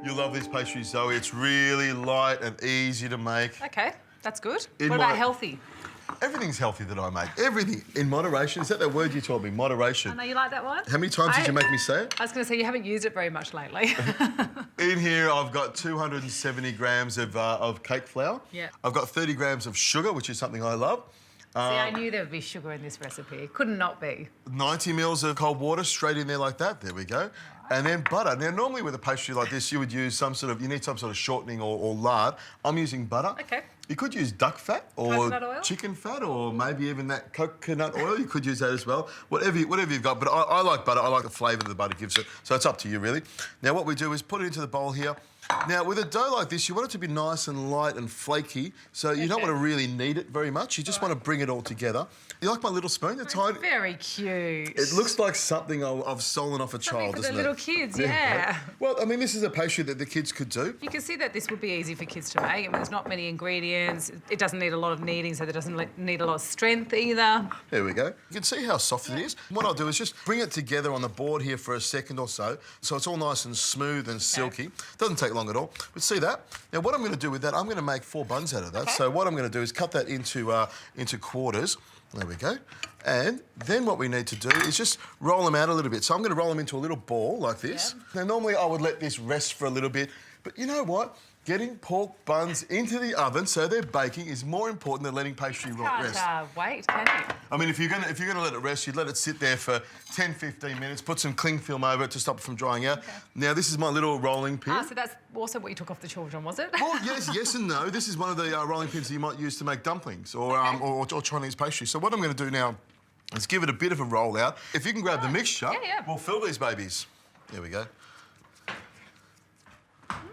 You'll love this pastry, Zoe. It's really light and easy to make. OK, that's good. In What about healthy? Everything's healthy that I make. Everything. In moderation. Is that word you told me? Moderation. I know you like that one. How many times did you make me say it? I was going to say you haven't used it very much lately. In here, I've got 270 grams of cake flour. Yeah. I've got 30 grams of sugar, which is something I love. See, I knew there would be sugar in this recipe. It couldn't not be. 90 mils of cold water straight in there like that. There we go. And then butter. Now, normally with a pastry like this, you would use you need some sort of shortening or lard. I'm using butter. OK. You could use duck fat or Coconut oil? chicken fat or maybe even that coconut oil. You could use that as well. Whatever you've got. But I like butter. I like the flavour that the butter gives it. So it's up to you, really. Now, what we do is put it into the bowl here. Now, with a dough like this, you want it to be nice and light and flaky, so you don't want to really knead it very much. You just want to bring it all together. You like my little spoon? It's very cute. It looks like something I've stolen off a child, doesn't it? For the doesn't little kids, yeah. Well, I mean, this is a pastry that the kids could do. You can see that this would be easy for kids to make. I mean, there's not many ingredients. It doesn't need a lot of kneading, so it doesn't need a lot of strength either. There we go. You can see how soft it is. What I'll do is just bring it together on the board here for a second or so it's all nice and smooth and silky. Doesn't take long at all. But see that? Now, what I'm going to do with that, I'm going to make 4 buns out of that. So what I'm going to do is cut that into quarters. There we go. And then what we need to do is just roll them out a little bit. So I'm going to roll them into a little ball like this. Now, normally I would let this rest for a little bit, but you know what? Getting pork buns into the oven so they're baking is more important than letting pastry rest. Can't wait, can you? I mean, if you're gonna let it rest, you'd let it sit there for 10, 15 minutes, put some cling film over it to stop it from drying out. Now, this is my little rolling pin. So that's also what you took off the children, was it? Well, yes and no. This is one of the rolling pins that you might use to make dumplings or Chinese pastry. So what I'm going to do now is give it a bit of a roll out. If you can grab the mixture, we'll fill these babies. There we go.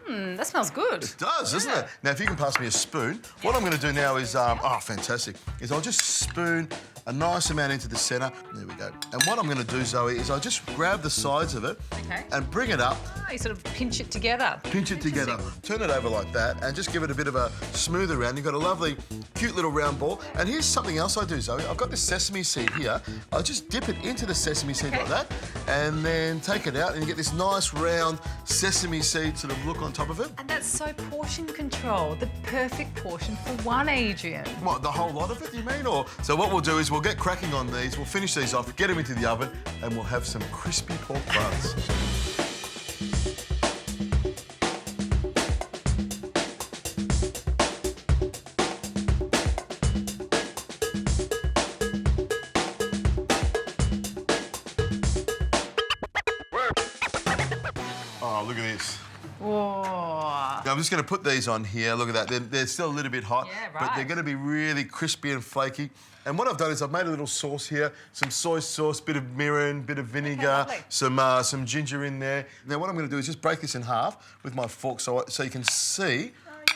That smells good. It does, doesn't it? Now, if you can pass me a spoon, what I'm going to do now is, fantastic, is I'll just spoon a nice amount into the centre. There we go. And what I'm going to do, Zoe, is I'll just grab the sides of it and bring it up. You sort of pinch it together. Pinch it together. Turn it over like that and just give it a bit of a smooth around. You've got a lovely, cute little round ball. And here's something else I do, Zoe. I've got this sesame seed here. I'll just dip it into the sesame seed like that and then take it out and you get this nice round sesame seed sort of look on top of it. And that's so portion control. The perfect portion for one, Adrian. What, the whole lot of it, you mean? So what we'll do is we'll get cracking on these, we'll finish these off, get them into the oven, and we'll have some crispy pork buns. Oh, look at this. Whoa. Now, I'm just going to put these on here. Look at that. They're still a little bit hot, but they're going to be really crispy and flaky. And what I've done is I've made a little sauce here, some soy sauce, bit of mirin, bit of vinegar, some ginger in there. Now, what I'm going to do is just break this in half with my fork so you can see.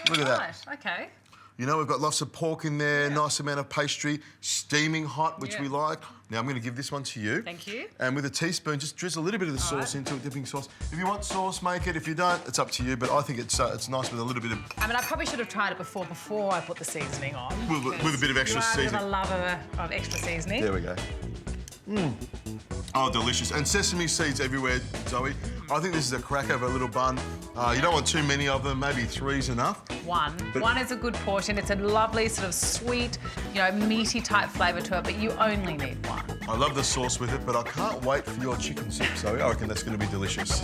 Look at that. OK. You know, we've got lots of pork in there, nice amount of pastry, steaming hot, which we like. Now, I'm going to give this one to you. Thank you. And with a teaspoon, just drizzle a little bit of the sauce into it, dipping sauce. If you want sauce, make it. If you don't, it's up to you. But I think it's nice with a little bit of... I mean, I probably should have tried it before I put the seasoning on. With a bit of extra seasoning. I'm a lover of extra seasoning. There we go. Oh, delicious. And sesame seeds everywhere, Zoe. I think this is a cracker of a little bun. You don't want too many of them, maybe 3's enough. One is a good portion. It's a lovely sort of sweet, meaty type flavour to it, but you only need one. I love the sauce with it, but I can't wait for your chicken soup, Zoe. I reckon that's going to be delicious.